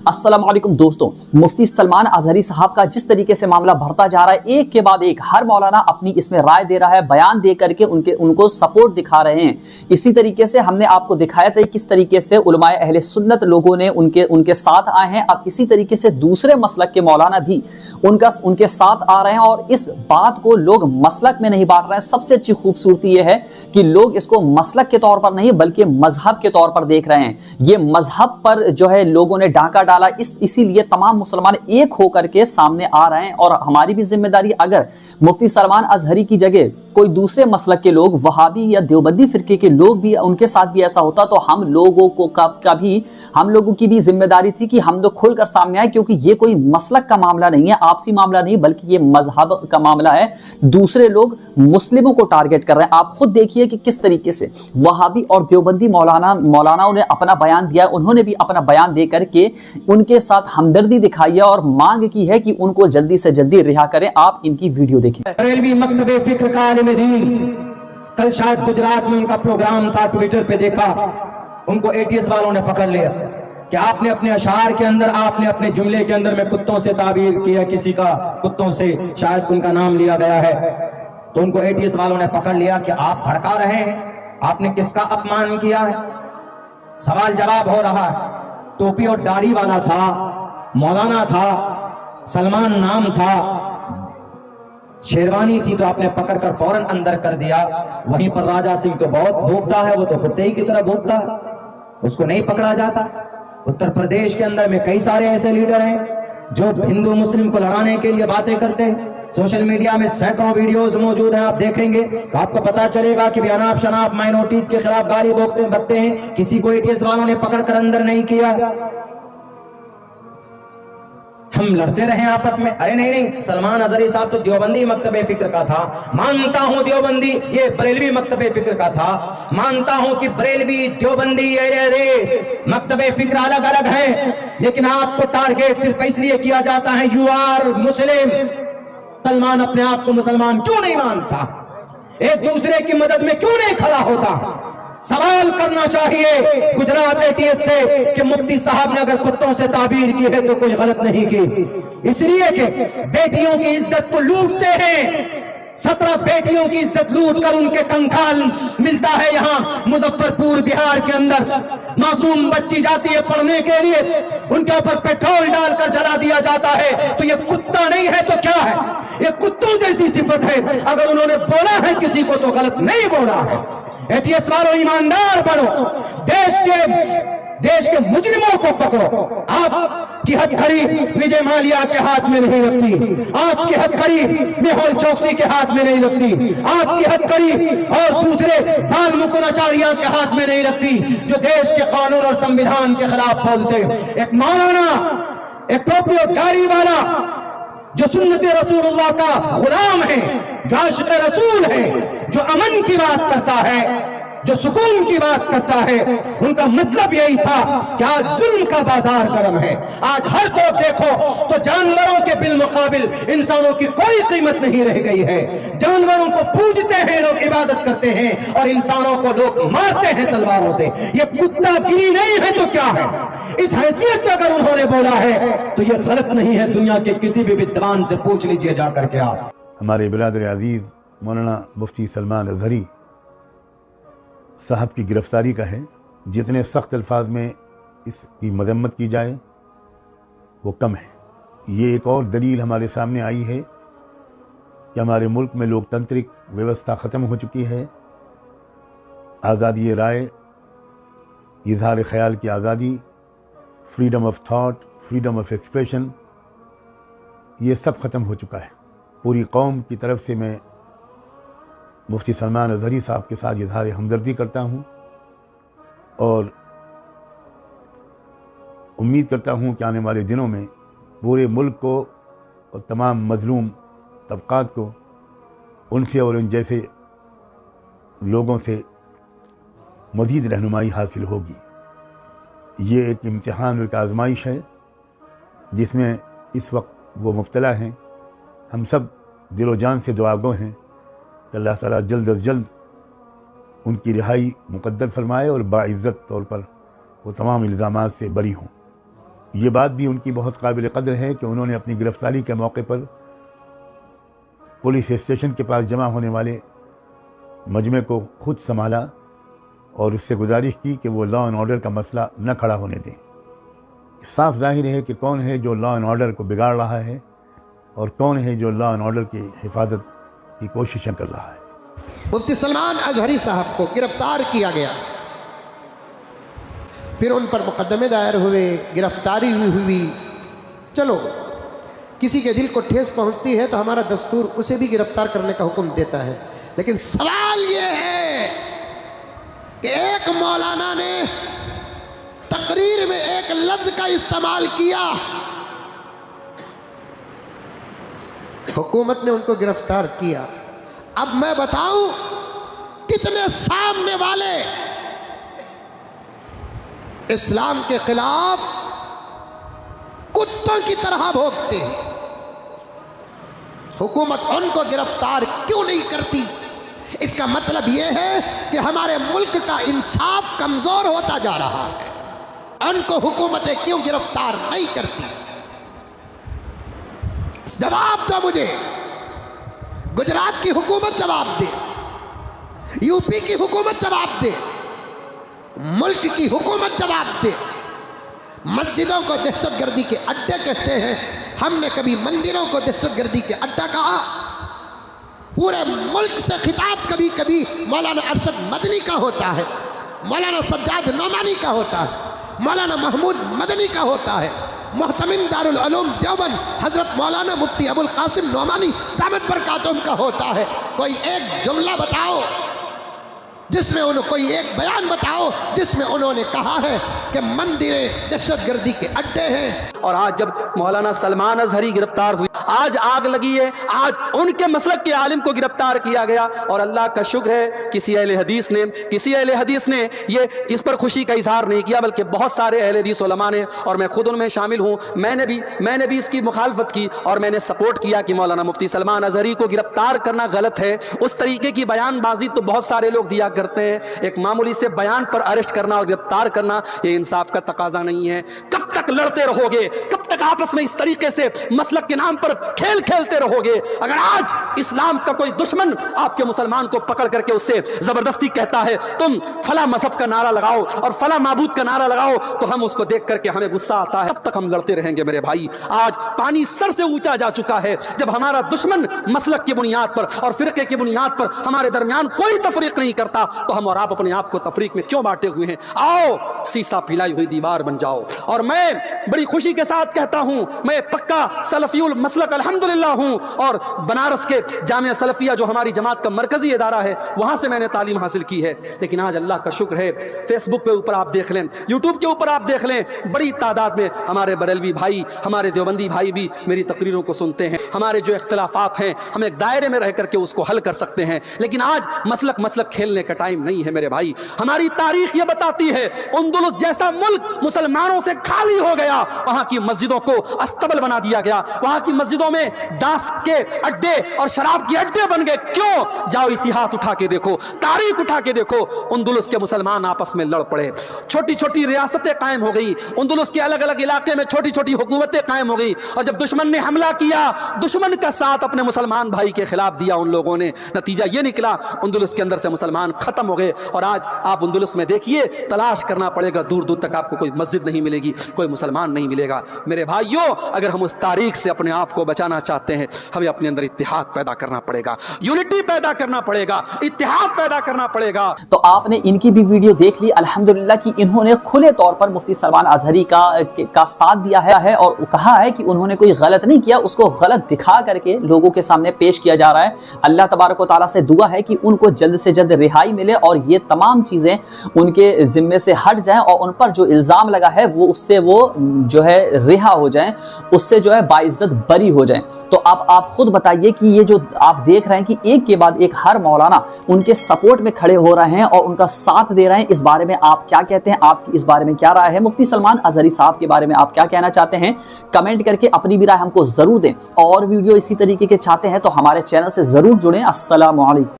अस्सलाम वालेकुम दोस्तों, मुफ्ती सलमान अजहरी साहब का जिस तरीके से मामला बढ़ता जा रहा है, एक के बाद एक हर मौलाना अपनी इसमें राय दे रहा है, बयान दे करके उनको सपोर्ट दिखा रहे हैं। इसी तरीके से हमने आपको दिखाया था किस तरीके से उलमाए अहले सुन्नत लोगों ने उनके साथ आए हैं। अब इसी तरीके से दूसरे मसलक के मौलाना भी उनके साथ आ रहे हैं और इस बात को लोग मसलक में नहीं बांट रहे हैं। सबसे अच्छी खूबसूरती यह है कि लोग इसको मसलक के तौर पर नहीं बल्कि मजहब के तौर पर देख रहे हैं। ये मजहब पर जो है लोगों ने डांका डाला, इसीलिए तमाम मुसलमान एक होकर के सामने आ रहे हैं। और हमारी भी जिम्मेदारी, अगर मुफ्ती सलमान अजहरी की जगह कोई दूसरे मसलक के लोग, वहाबी या देवबंदी फिरके के लोग भी, उनके साथ भी ऐसा होता तो हम लोगों की भी जिम्मेदारी थी कि हम लोग खुलकर सामने आए, क्योंकि ये कोई मसलक का मामला नहीं है, आपसी मामला नहीं, बल्कि ये मजहब का मामला है। दूसरे लोग मुस्लिमों को टारगेट कर रहे हैं। आप खुद देखिए कि किस तरीके से वहाबी और देवबंदी मौलानाओं ने अपना बयान दिया। उन्होंने भी अपना बयान दे करके उनके साथ हमदर्दी दिखाई है और मांग की है कि उनको जल्दी से जल्दी रिहा करें। आप इनकी वीडियो देखें। बरेलवी मकतबे फिक्र का आलिम दीन, कल शायद गुजरात में उनका प्रोग्राम था, ट्विटर पे देखा, उनको एटीएस वालों ने पकड़ लिया कि आपने अपने अशार के अंदर, आपने अपने जुमले के अंदर में कुत्तों से ताबीर किया, किसी का कुत्तों से शायद उनका नाम लिया गया है। तो उनको एटीएस वालों ने पकड़ लिया कि आप भड़का रहे हैं, आपने किसका अपमान किया है। सवाल जवाब हो रहा है। टोपी और दाढ़ी वाला था, मौलाना था, सलमान नाम था, शेरवानी थी, तो आपने पकड़कर फौरन अंदर कर दिया। वहीं पर राजा सिंह तो बहुत भोगता है, वो तो कुत्ते ही की तरह भोगता है, उसको नहीं पकड़ा जाता। उत्तर प्रदेश के अंदर में कई सारे ऐसे लीडर हैं जो हिंदू मुस्लिम को लड़ाने के लिए बातें करते हैं। सोशल मीडिया में सैकड़ों वीडियोस मौजूद हैं, आप देखेंगे तो आपको पता चलेगा कि अनाप शनाप माइनॉरिटीज के खिलाफ गाली बकते हैं। किसी को एटीएस वालों ने पकड़कर अंदर नहीं किया। हम लड़ते रहे आपस में, अरे नहीं, सलमान अजहरी साहब तो देवबंदी मकतबे फिक्र का था, मानता हूं देवबंदी ये बरेलवी मकतबे फिक्र का था, मानता हूं कि बरेलवी देवबंदी मकतबे फिक्र अलग अलग है, लेकिन आपको टारगेट सिर्फ इसलिए किया जाता है यू आर मुस्लिम। सलमान अपने आप को मुसलमान क्यों नहीं मानता? एक दूसरे की मदद में क्यों नहीं खड़ा होता? सवाल करना चाहिए गुजरात एटीएस से कि मुफ्ती साहब ने अगर कुत्तों से ताबीर की है तो कोई गलत नहीं की, इसलिए कि बेटियों की इज्जत को लूटते हैं। 17 बेटियों की इज्जत लूट कर उनके कंकाल मिलता है यहाँ मुजफ्फरपुर बिहार के अंदर। मासूम बच्ची जाती है पढ़ने के लिए, उनके ऊपर पेट्रोल डालकर जला दिया जाता है। तो ये कुत्ता नहीं है तो क्या है? ये कुत्तों जैसी सिफत है। अगर उन्होंने बोला है किसी को तो गलत नहीं बोला है। एटीएस वालों ईमानदार बनो, देश के मुजरिमों को पकड़ो। आपकी हथकड़ी विजय माल्या के हाथ में नहीं लगती, आपकी हथकड़ी मेहुल चौकसी के हाथ में नहीं लगती, आपकी हथकड़ी और दूसरे बाल मुकुंद आचार्य के हाथ में नहीं लगती जो देश के कानून और संविधान के खिलाफ बोलते। एक मौलाना, एक टोपी और दाढ़ी वाला जो सुन्नत रसूलुल्लाह का गुलाम है, जो आशिक रसूल है, जो अमन की बात करता है, जो सुकून की बात करता है, उनका मतलब यही था कि आज जुल्म का बाजार गर्म है। आज हर तरफ देखो तो जानवरों के बिल मुकाबिल इंसानों की कोई कीमत नहीं रह गई है। जानवरों को पूजते हैं लोग, इबादत करते हैं, और इंसानों को लोग मारते हैं तलवारों से। ये कुत्तागिरी नहीं है तो क्या है? इस हैसियत से अगर उन्होंने बोला है तो ये गलत नहीं है। दुनिया के किसी भी विद्वान से पूछ लीजिए जाकर के आप। हमारे बिरादर अजीज मौलाना मुफ्ती सलमान अजहरी साहब की गिरफ्तारी का है। जितने सख्त अल्फाज में इसकी मजम्मत की जाए वो कम है। ये एक और दलील हमारे सामने आई है कि हमारे मुल्क में लोकतांत्रिक व्यवस्था ख़त्म हो चुकी है। आज़ादी राय, इजहार ख्याल की आज़ादी, freedom of thought, freedom of expression, ये सब ख़त्म हो चुका है। पूरी कौम की तरफ से मैं मुफ्ती सलमान अजहरी साहब के साथ इजहार हमदर्दी करता हूँ और उम्मीद करता हूँ कि आने वाले दिनों में पूरे मुल्क को और तमाम मज़लूम तबक़ात को उनसे और उन जैसे लोगों से मज़ीद रहनुमाई हासिल होगी। ये एक इम्तिहान और एक आजमाइश है जिसमें इस वक्त वो मुब्तला हैं। हम सब दिलो जान से दुआगो हैं कि अल्लाह ताला जल्द अज जल्द उनकी रिहाई मुक़द्दर फरमाए और बाइज़्ज़त तौर पर वो तमाम इल्ज़ामात से बरी हों। ये बात भी उनकी बहुत काबिल कद्र है कि उन्होंने अपनी गिरफ़्तारी के मौके पर पुलिस स्टेशन के पास जमा होने वाले मजमे को खुद संभाला और उससे गुजारिश की कि वो लॉ एंड ऑर्डर का मसला न खड़ा होने दें। साफ जाहिर है कि कौन है जो लॉ एंड ऑर्डर को बिगाड़ रहा है और कौन है जो लॉ एंड ऑर्डर की हिफाजत की कोशिशें कर रहा है। मुफ्ती सलमान अजहरी साहब को गिरफ्तार किया गया, फिर उन पर मुकदमे दायर हुए, गिरफ्तारी हुई। चलो, किसी के दिल को ठेस पहुंचती है तो हमारा दस्तूर उसे भी गिरफ्तार करने का हुक्म देता है। लेकिन सवाल यह है कि एक मौलाना ने तकरीर में एक लफ्ज का इस्तेमाल किया, हुकूमत ने उनको गिरफ्तार किया। अब मैं बताऊं कितने सामने वाले इस्लाम के खिलाफ कुत्तों की तरह भोगते हैं। हुकूमत उनको गिरफ्तार क्यों नहीं करती? इसका मतलब यह है कि हमारे मुल्क का इंसाफ कमजोर होता जा रहा है। उनको हुकूमतें क्यों गिरफ्तार नहीं करती? जवाब दो मुझे। गुजरात की हुकूमत जवाब दे, यूपी की हुकूमत जवाब दे, मुल्क की हुकूमत जवाब दे। मस्जिदों को दहशतगर्दी के अड्डे कहते हैं, हमने कभी मंदिरों को दहशतगर्दी के अड्डा कहा? पूरे मुल्क से खिताब कभी कभी मौलाना अरशद मदनी का होता है, मौलाना सज्जाद नौमानी का होता है, मौलाना महमूद मदनी का होता है, मुहतमिम दारुल उलूम देवबंद हजरत मौलाना मुफ्ती अबुल कासिम नौमानी दामत बरकातुहum का होता है। कोई एक जुमला बताओ जिसमें उन्होंने, कोई एक बयान बताओ जिसमें उन्होंने कहा है कि मंदिरें दहशतगर्दी के अड्डे हैं। और आज जब मौलाना सलमान अजहरी गिरफ्तार हुए, आज आग लगी है, आज उनके मसलक के आलिम को गिरफ्तार किया गया। और अल्लाह का शुक्र है किसी अहले हदीस ने ये इस पर खुशी का इजहार नहीं किया, बल्कि बहुत सारे अहले हदीस उलमा ने, और मैं खुद उनमें शामिल हूँ, मैंने भी इसकी मुखालफत की और मैंने सपोर्ट किया कि मौलाना मुफ्ती सलमान अजहरी को गिरफ्तार करना गलत है। उस तरीके की बयानबाजी तो बहुत सारे लोग दिया करते हैं, एक मामूली से बयान पर अरेस्ट करना और गिरफ्तार करना ये इंसाफ का तकाजा नहीं है। कब तक लड़ते रहोगे? कब तक आपस में इस तरीके से मसलक के नाम पर खेल खेलते रहोगे? अगर आज इस्लाम का कोई दुश्मन आपके मुसलमान को पकड़ करके उससे जबरदस्ती कहता है तुम फला मजहब का नारा लगाओ और फला माबूद का नारा लगाओ, तो हम उसको देख करके हमें गुस्सा आता है। तब तक हम लड़ते रहेंगे मेरे भाई। आज पानी सर से ऊंचा जा चुका है। जब हमारा दुश्मन मसलक की बुनियाद पर और फिरके की बुनियाद पर हमारे दरमियान कोई तफरीक नहीं करता, तो हम और आप अपने आप को तफरीक में क्यों बांटे हुए हैं? आओ सीसा पिलाई हुई दीवार बन जाओ। और मैं बड़ी खुशी के साथ कहता हूं, मैं पक्का सलफियुल मसलक अल्हम्दुलिल्लाह हूं, और बनारस के जामिया सलफिया जो हमारी जमात का मरकजी इदारा है, वहां से मैंने तालीम हासिल की है। लेकिन आज अल्लाह का शुक्र है, फेसबुक के ऊपर आप देख लें, यूट्यूब के ऊपर आप देख लें, बड़ी तादाद में हमारे बरेलवी भाई, हमारे देवबंदी भाई भी मेरी तकरीरों को सुनते हैं। हमारे जो इख्तिलाफात हैं हम एक दायरे में रह करके उसको हल कर सकते हैं। लेकिन आज मसलक खेलने का टाइम नहीं है मेरे भाई। हमारी तारीख ये बताती है, अंदलुस जैसा मुल्क मुसलमानों से खाली हो गया, वहां की मस्जिदों को अस्तबल बना दिया गया, वहां की मस्जिदों में दास के अड्डे और शराब के अड्डे बन गए। क्यों? जाओ इतिहास उठा के देखो, तारीख उठा के देखो। अंदलुस के मुसलमान आपस में लड़ पड़े, छोटी छोटी रियासतें कायम हो गई, अंदलुस के अलग अलग इलाके में छोटी छोटी हुकूमतें कायम हो गई। और जब दुश्मन ने हमला किया, दुश्मन का साथ अपने मुसलमान भाई के खिलाफ दिया उन लोगों ने, नतीजा ये निकला अंदलुस के अंदर से मुसलमान खत्म हो गए। और आज आप अंदलुस में देखिए, तलाश करना पड़ेगा, दूर दूर तक आपको कोई मस्जिद नहीं मिलेगी, कोई मुसलमान नहीं मिलेगा। मेरे भाइयों, अगर हम उस तारीख से अपने आप को बचाना चाहते हैं, हमें अपने अंदर इत्तेहाद पैदा करना पड़ेगा, यूनिटी पैदा करना पड़ेगा, इत्तेहाद पैदा करना पड़ेगा। तो आपने इनकी भी वीडियो देख ली अल्हम्दुलिल्लाह कि इन्होंने खुले तौर पर मुफ्ती सलमान अजहरी का साथ दिया है और कहा है कि उन्होंने कोई गलत नहीं किया, उसको गलत दिखा करके लोगों के सामने पेश किया जा रहा है। अल्लाह तबारक व तआला से दुआ है कि उनको जल्द से जल्द रिहाई मिले और ये तमाम चीजें उनके जिम्मे से हट जाएं और उन पर जो इल्जाम लगा है वो उससे वो जो है रिहा हो जाएं, उससे जो है बाइज्जत बरी हो जाएं। तो अब आप खुद बताइए कि ये जो आप देख रहे हैं कि एक के बाद एक हर मौलाना उनके सपोर्ट में खड़े हो रहे हैं और उनका साथ दे रहे हैं, इस बारे में आप क्या कहते हैं? आपकी इस बारे में क्या राय है? मुफ्ती सलमान अजहरी साहब के बारे में आप क्या कहना चाहते हैं? कमेंट करके अपनी भी राय हमको जरूर दें। और वीडियो इसी तरीके के चाहते हैं तो हमारे चैनल से जरूर जुड़ें। अस्सलामु अलैकुम।